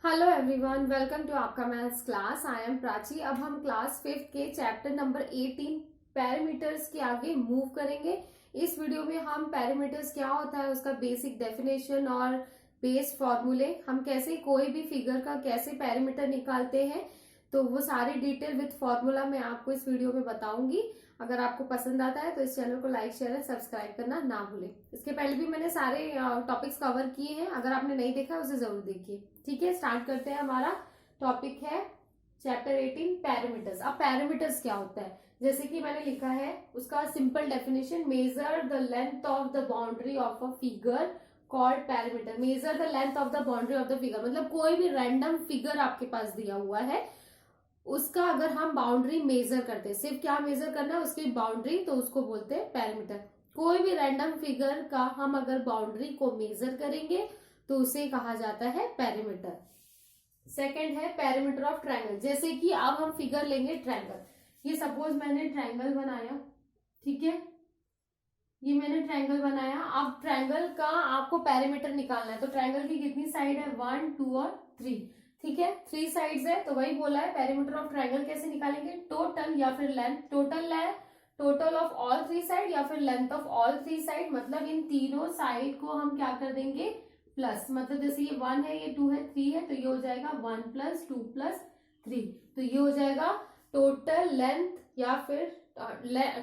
Hello everyone, welcome to आपका maths class. I am Prachi. अब हम क्लास 5th के चैप्टर नंबर 18 पैरामीटर्स के आगे मूव करेंगे। इस वीडियो में हम पैरामीटर्स क्या होता है, उसका बेसिक डेफिनेशन और बेस फॉर्मूले, हम कैसे कोई भी फिगर का कैसे पैरामीटर निकालते हैं, तो वो सारी डिटेल विद फॉर्मूला मैं आपको इस वीडियो में बताऊंगी। अगर आपको पसंद आता है तो इस चैनल को लाइक शेयर एंड सब्सक्राइब करना ना भूलें। इसके पहले भी मैंने सारे टॉपिक्स कवर किए हैं, अगर आपने नहीं देखा उसे जरूर देखिए। ठीक है, स्टार्ट करते हैं। हमारा टॉपिक है चैप्टर 18 पैरामीटर्स। अब पैरामीटर्स क्या होता है, जैसे कि मैंने लिखा है उसका simple definition, measure the length of the boundary of a figure called parameter. Measure the length of the boundary of the figure मतलब कोई भी रैंडम फिगर आपके पास दिया हुआ है, उसका अगर हम बाउंड्री मेजर करते हैं, सिर्फ क्या मेजर करना है उसकी बाउंड्री, तो उसको बोलते हैं पैरामीटर। कोई भी रैंडम फिगर का हम अगर बाउंड्री को मेजर करेंगे तो उसे कहा जाता है पैरामीटर। सेकंड है पैरामीटर ऑफ ट्रायंगल। जैसे कि अब हम फिगर लेंगे ट्रायंगल। ये सपोज मैंने ट्रायंगल बनाया, ठीक है, ये मैंने ट्रायंगल बनाया। अब ट्रायंगल का आपको पैरामीटर निकालना है, तो ट्रायंगल की कितनी साइड है, 1 2 और 3। ठीक है, 3 साइड्स है, तो वही बोला है पैरामीटर ऑफ ट्रायंगल कैसे निकालेंगे, टोटल या फिर लेंथ। टोटल है टोटल ऑफ ऑल 3 साइड या फिर लेंथ ऑफ ऑल 3 साइड, मतलब इन तीनों साइड को हम क्या कर देंगे प्लस। मतलब जैसे ये 1 है, ये 2 है, 3 है, तो ये हो जाएगा 1 + 2 + 3। तो ये हो जाएगा टोटल लेंथ या फिर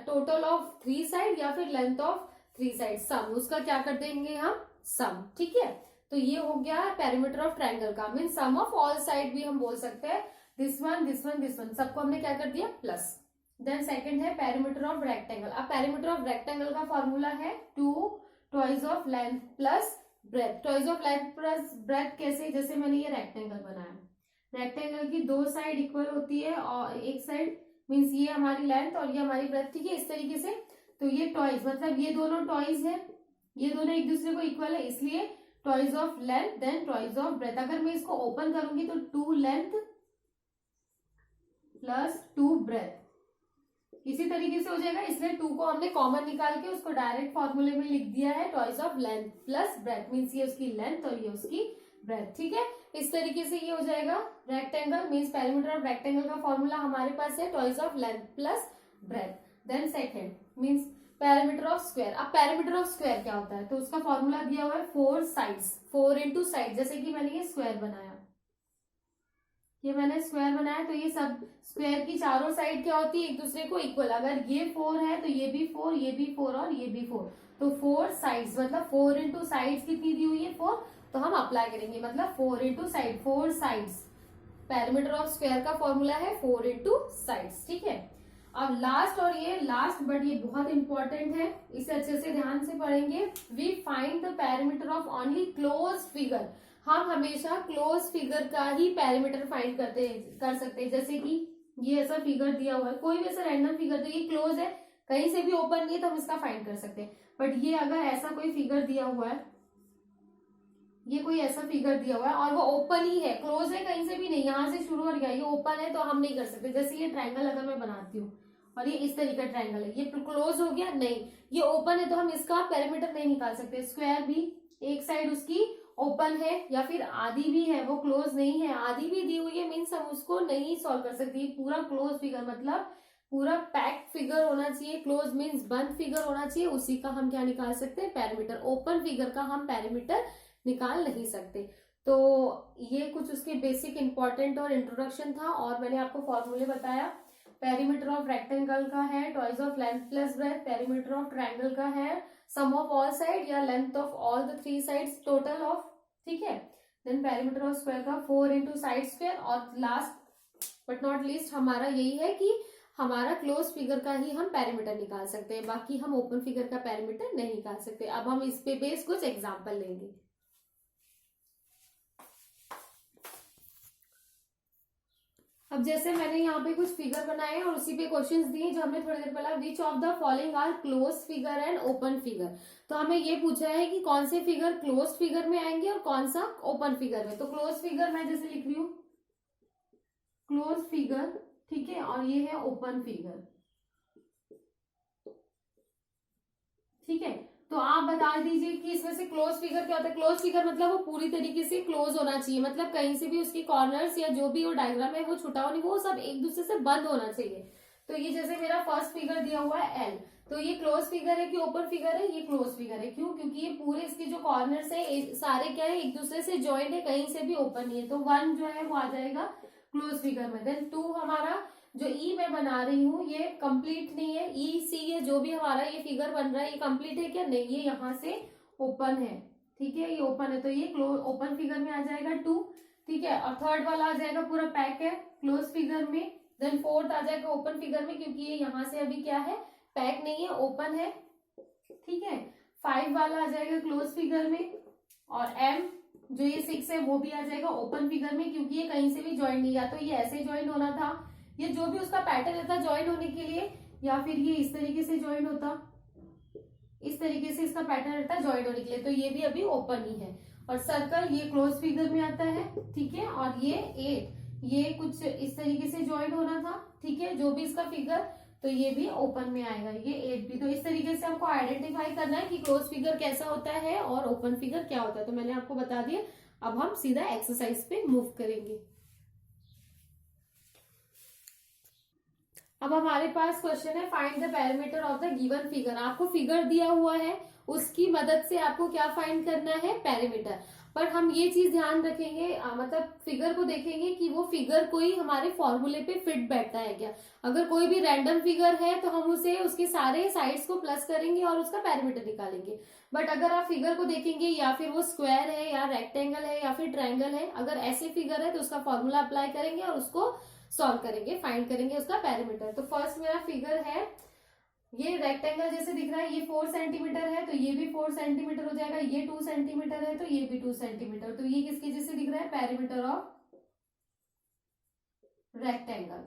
टोटल ऑफ 3 साइड या फिर लेंथ ऑफ 3 साइड, सम, उसका क्या कर देंगे हम सम। ठीक है, तो ये हो गया पैरामीटर ऑफ ट्रायंगल का, mean sum of all side भी हम बोल सकते हैं। This one this one this one, सबको हमने क्या कर दिया प्लस। देन सेकंड है पैरामीटर ऑफ रेक्टेंगल। अब पैरामीटर ऑफ रेक्टेंगल का फॉर्मूला है 2 twice of length plus breadth. Twice of length plus breadth कैसे, जैसे मैंने ये रेक्टेंगल बनाया, रेक्टेंगल की 2 साइड इक्वल होती है और एक साइड मीन्स ये हमारी लेंथ और ये हमारी ब्रेथ। ठीक है, इस तरीके से। तो ये ट्वाइस मतलब ये दोनों ट्वाइस है, ये दोनों एक दूसरे को इक्वल है, इसलिए twice of length then twice of breadth. अगर मैं इसको ओपन करूंगी तो 2 लेंथ प्लस 2 ब्रेथ इसी तरीके से हो जाएगा, इसलिए 2 को हमने कॉमन निकाल के उसको डायरेक्ट फॉर्मूले में लिख दिया है, twice of length plus breath, means ये उसकी लेंथ और ये उसकी ब्रेथ। ठीक है, इस तरीके से ये हो जाएगा rectangle, means parameter of rectangle का फॉर्मूला हमारे पास है twice of length plus breadth. Then second means parameter of square. अब पैरामीटर ऑफ स्क्वायर क्या होता है, तो उसका फॉर्मूला दिया हुआ है 4 साइड्स, 4 इंटू साइड। जैसे कि मैंने ये स्क्वायर बनाया, ये मैंने स्क्वायर बनाया, तो ये सब स्क्वायर की चारों साइड क्या होती है, एक दूसरे को इक्वल। अगर ये 4 है तो ये भी 4, ये भी 4 और ये भी 4, तो 4 साइड्स मतलब 4 इंटू साइड्स कितनी दी हुई है 4, तो हम अप्लाई करेंगे मतलब 4 into side, 4 sides. Parameter of square का फॉर्मूला है 4 इंटू साइड्स। ठीक है, अब लास्ट, और ये लास्ट बट ये बहुत इंपॉर्टेंट है, इसे अच्छे से ध्यान से पढ़ेंगे। We find the parameter of only close figure. हम हमेशा क्लोज फिगर का ही पैरामीटर फाइंड कर सकते हैं। जैसे कि ये ऐसा फिगर दिया हुआ है, कोई भी ऐसा रैंडम फिगर, तो ये क्लोज है, कहीं से भी ओपन नहीं है, तो हम इसका फाइंड कर सकते हैं। बट ये अगर ऐसा कोई फिगर दिया हुआ है, ये कोई ऐसा फिगर दिया हुआ है और वो ओपन ही है, क्लोज है कहीं से भी नहीं, यहां से शुरू हो गया, ये ओपन है, तो हम नहीं कर सकते। जैसे ये ट्रायंगल अगर मैं बनाती हूँ और ये इस तरीके का ट्रायंगल है, ये क्लोज हो गया नहीं, ये ओपन है, तो हम इसका पैरामीटर नहीं निकाल सकते। स्क्वायर भी एक साइड उसकी ओपन है या फिर आधी भी है, वो क्लोज नहीं है, आधी भी दी हुई है, मीन्स हम उसको नहीं सॉल्व कर सकते। पूरा क्लोज फिगर मतलब पूरा पैक्ड फिगर होना चाहिए, क्लोज मीन्स बंद फिगर होना चाहिए, उसी का हम क्या निकाल सकते हैं पैरामीटर। ओपन फिगर का हम पैरामीटर निकाल नहीं सकते। तो ये कुछ उसके बेसिक इंपॉर्टेंट और इंट्रोडक्शन था, और मैंने आपको फॉर्मूले बताया। पेरीमीटर ऑफ रेक्टेंगल का है twice of length plus breath, perimeter of triangle का है सम ऑफ ऑल साइड या length of all the 3 sides total of. ठीक है, देन पेरीमीटर ऑफ स्क्वायर का 4 इंटू साइड स्क्वायर, और लास्ट बट नॉट लीस्ट हमारा यही है कि हमारा क्लोज फिगर का ही हम पैरामीटर निकाल सकते हैं, बाकी हम ओपन फिगर का पैरामीटर नहीं निकाल सकते। अब हम इस पे बेस कुछ एग्जाम्पल लेंगे। अब जैसे मैंने यहाँ पे कुछ फिगर बनाए और उसी पे क्वेश्चंस दिए जो हमने थोड़ी देर पहले, which of the following are close figure and open figure. तो हमें ये पूछा है कि कौन से फिगर क्लोज फिगर में आएंगे और कौन सा ओपन फिगर में। तो क्लोज फिगर मैं जैसे लिख रही हूँ क्लोज फिगर, ठीक है, और ये है ओपन फिगर। ठीक है, तो आप बता दीजिए कि इसमें से क्लोज फिगर क्या होता है। क्लोज फिगर मतलब वो पूरी तरीके से क्लोज होना चाहिए, मतलब कहीं से भी उसके कॉर्नर्स या जो भी वो डायग्राम है वो छुटा हो नहीं, वो सब एक दूसरे से बंद होना चाहिए। तो ये जैसे मेरा फर्स्ट फिगर दिया हुआ है एल, तो ये क्लोज फिगर है कि ओपन फिगर है, ये क्लोज फिगर है। क्यों? क्योंकि ये पूरे इसके जो कॉर्नर्स है सारे क्या है, एक दूसरे से ज्वाइंट है, कहीं से भी ओपन नहीं है। तो 1 जो है वो आ जाएगा क्लोज फिगर में। देन 2 हमारा जो ई मैं बना रही हूँ ये कंप्लीट नहीं है, ई सी है जो भी हमारा ये फिगर बन रहा है ये कंप्लीट है क्या? नहीं, ये यहाँ से ओपन है, ठीक है, ये ओपन है, तो ये क्लोज ओपन फिगर में आ जाएगा 2, ठीक है। और थर्ड वाला आ जाएगा पूरा पैक है क्लोज फिगर में। देन फोर्थ आ जाएगा ओपन फिगर में, क्योंकि ये यहाँ से अभी क्या है, पैक नहीं है, ओपन है, ठीक है। 5 वाला आ जाएगा क्लोज फिगर में, और एम जो ये 6 है वो भी आ जाएगा ओपन फिगर में, क्योंकि ये कहीं से भी ज्वाइन नहीं, या तो ये ऐसे ज्वाइन होना था, ये जो भी उसका पैटर्न रहता ज्वाइन होने के लिए, या फिर ये इस तरीके से ज्वाइन होता, इस तरीके से इसका पैटर्न रहता है ज्वाइन होने के लिए, तो ये भी अभी ओपन ही है। और सर्कल ये क्लोज फिगर में आता है, ठीक है। और ये 8 ये कुछ इस तरीके से ज्वाइन होना था, ठीक है, जो भी इसका फिगर, तो ये भी ओपन में आएगा, ये 8 भी। तो इस तरीके से हमको आइडेंटिफाई करना है कि क्लोज फिगर कैसा होता है और ओपन फिगर क्या होता है। तो मैंने आपको बता दिया, अब हम सीधा एक्सरसाइज पे मूव करेंगे। अब हमारे पास क्वेश्चन है find the parameter of the given figure. आपको फिगर दिया हुआ है, उसकी मदद से आपको क्या फाइंड करना है, पैरामीटर। पर हम ये चीज ध्यान रखेंगे, मतलब फिगर को देखेंगे कि वो फिगर कोई हमारे फॉर्मूले पे फिट बैठता है क्या। अगर कोई भी रैंडम फिगर है तो हम उसे उसके सारे साइड्स को प्लस करेंगे और उसका पैरामीटर निकालेंगे। बट अगर आप फिगर को देखेंगे, या फिर वो स्क्वायर है या रेक्टेंगल है या फिर ट्रायंगल है, अगर ऐसे फिगर है तो उसका फॉर्मूला अप्लाई करेंगे और उसको सॉल्व करेंगे, फाइंड करेंगे उसका पैरामीटर। तो फर्स्ट मेरा फिगर है, ये रेक्टेंगल जैसे दिख रहा है, ये 4 सेंटीमीटर है, तो ये भी 4 सेंटीमीटर हो जाएगा। ये 2 सेंटीमीटर है, तो ये भी 2 सेंटीमीटर। तो ये किसके जैसे दिख रहा है, parameter of rectangle,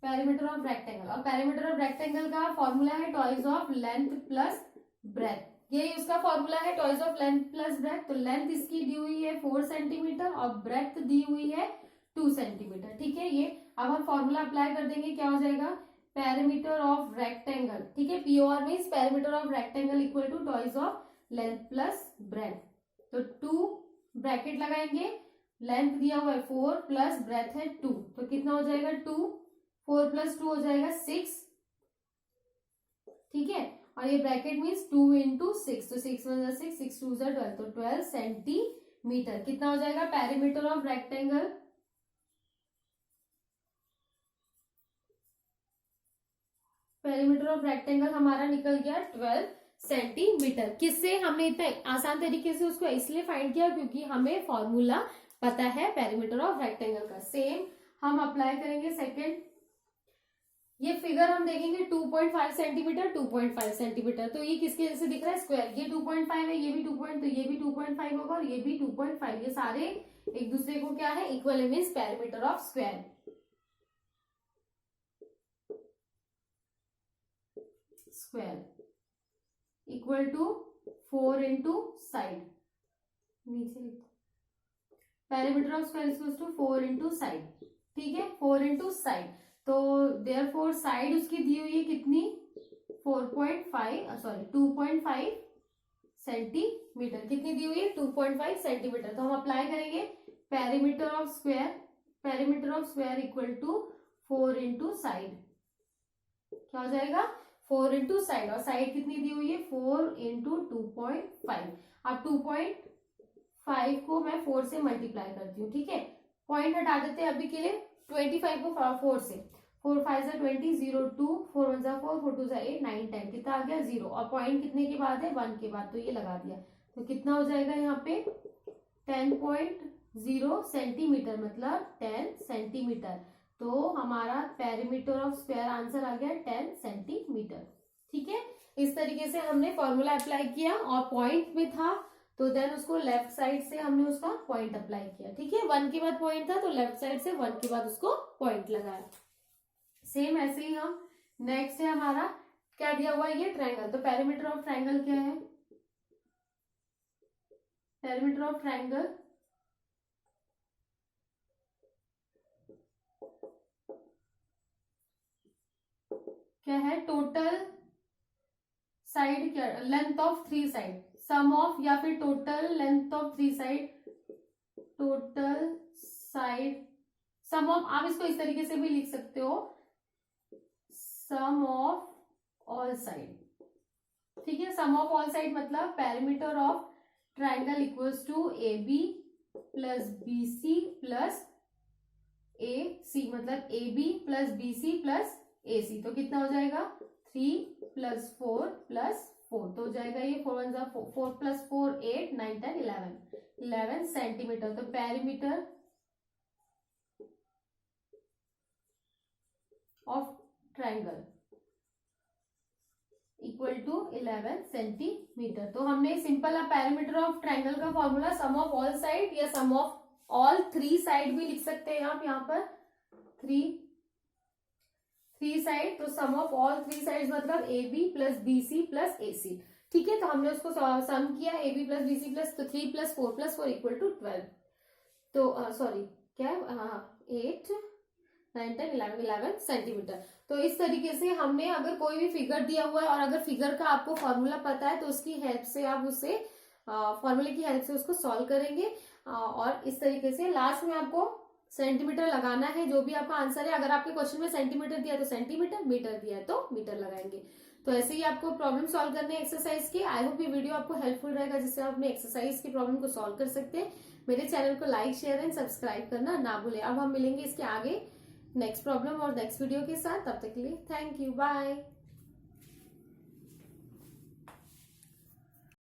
parameter of rectangle. और पैरामीटर ऑफ रेक्टेंगल का फॉर्मूला है toys of length plus breath, यही उसका फॉर्मूला है, toys of length plus breadth. तो लेंथ इसकी दी हुई है 4 सेंटीमीटर और ब्रेथ दी हुई है 2 सेंटीमीटर, ठीक है। ये अब हम फॉर्मूला अप्लाई कर देंगे, क्या हो जाएगा, पैरामीटर ऑफ रेक्टेंगल, ठीक है, P O R means parameter of rectangle equal to twice of length plus breadth. तो 2 ब्रैकेट लगाएंगे, लेंथ दिया हुआ है 4 प्लस ब्रेथ है 2, तो कितना हो जाएगा 2, 4 प्लस 2 हो जाएगा 6, ठीक है। और ये ब्रैकेट मीन्स 2 इंटू 6, तो 6 1 जा 6, 6 2 जा 12, तो 12 सेंटीमीटर कितना हो जाएगा, parameter of rectangle, parameter of rectangle हमारा निकल गया 12 सेंटीमीटर। किससे हमने इतना आसान तरीके से उसको इसलिए फाइंड किया क्योंकि हमें फॉर्मूला पता है पैरामीटर ऑफ रेक्टेंगल का। सेम हम अप्लाई करेंगे सेकेंड, ये फिगर हम देखेंगे 2.5 सेंटीमीटर 2.5 सेंटीमीटर, तो ये किसके जैसे दिख रहा है, स्क्वायर। ये 2.5 है, ये भी 2. तो ये भी 2.5 होगा और ये भी 2.5, ये सारे एक दूसरे को क्या है, equal means parameter of square. Square equal to 4 into side, नीचे parameter of square equal to 4 into side, ठीक है, 4 इंटू साइड। तो देयरफॉर साइड उसकी दी हुई है कितनी, 2.5 सेंटीमीटर, कितनी दी हुई है 2.5 सेंटीमीटर। तो हम अप्लाई करेंगे parameter of square, parameter of square equal to 4 into side, क्या हो जाएगा 4 इंटू साइड, और साइड कितनी दी हुई है 4 इंटू 2.5। अब 2.5 को मैं 4 से मल्टीप्लाई करती हूँ, ठीक है, पॉइंट हटा देते हैं अभी के लिए, 25 को 4 से, 4 5 जा 20, 0 2, 4 1 जा 4, 4 2 जा 8, 9 10, कितना आ गया 0, और पॉइंट कितने के बाद है 1 के बाद, तो ये लगा दिया, तो कितना हो जाएगा यहाँ पे 10.0 सेंटीमीटर, मतलब 10 सेंटीमीटर। तो हमारा पैरामीटर ऑफ स्क्वायर आंसर आ गया 10 सेंटीमीटर, ठीक है। इस तरीके से हमने फॉर्मूला अप्लाई किया और पॉइंट में था तो देन उसको लेफ्ट साइड से हमने उसका पॉइंट अप्लाई किया, ठीक है, 1 के बाद पॉइंट था तो लेफ्ट साइड से 1 के बाद उसको पॉइंट लगाया। सेम ऐसे ही हम नेक्स्ट है हमारा क्या दिया हुआ है, ये ट्रायंगल। तो पैरामीटर ऑफ ट्रायंगल क्या है, पैरामीटर ऑफ ट्रायंगल क्या है, टोटल साइड क्या, length of 3 side, sum of या फिर total length of 3 side, total side sum of, आप इसको इस तरीके से भी लिख सकते हो, सम ऑफ ऑल साइड। ठीक है, सम ऑफ ऑल साइड मतलब perimeter of triangle equals to A B plus B C plus A C, मतलब A B plus B C plus A C. तो कितना हो जाएगा 3 प्लस 4 प्लस 4, तो हो जाएगा ये 4 प्लस 4 8 9 10 11 सेंटीमीटर। तो perimeter of triangle equal to 11 centimetre. तो हमने सिंपल पेरीमीटर ऑफ ट्राइंगल का formula sum of all side या सम ऑफ ऑल 3 साइड भी लिख सकते हैं आप यहाँ पर, 3 साइड, तो सम ऑफ ऑल 3 साइड मतलब A B plus B C plus A C. ठीक है, तो हमने उसको सम किया A B plus B C plus, तो 3 प्लस 4 प्लस 4 इक्वल टू 12, तो सॉरी क्या 8 9 10 11 सेंटीमीटर। तो इस तरीके से हमने, अगर कोई भी फिगर दिया हुआ है और अगर फिगर का आपको फॉर्मूला पता है तो उसकी हेल्प से आप उसे फॉर्मूले की हेल्प से उसको सॉल्व करेंगे, और इस तरीके से लास्ट में आपको सेंटीमीटर लगाना है। जो भी आपका आंसर है, अगर आपके क्वेश्चन में सेंटीमीटर दिया है तो सेंटीमीटर, मीटर दिया है तो मीटर लगाएंगे। तो ऐसे ही आपको प्रॉब्लम सॉल्व करने हैं एक्सरसाइज के। आई होप ये वीडियो आपको हेल्पफुल रहेगा, जिससे आप अपने एक्सरसाइज की प्रॉब्लम को सॉल्व कर सकते हैं। मेरे चैनल को लाइक शेयर एंड सब्सक्राइब करना ना भूलें। अब हम मिलेंगे इसके आगे नेक्स्ट प्रॉब्लम और नेक्स्ट वीडियो के साथ, तब तक के लिए थैंक यू, बाय।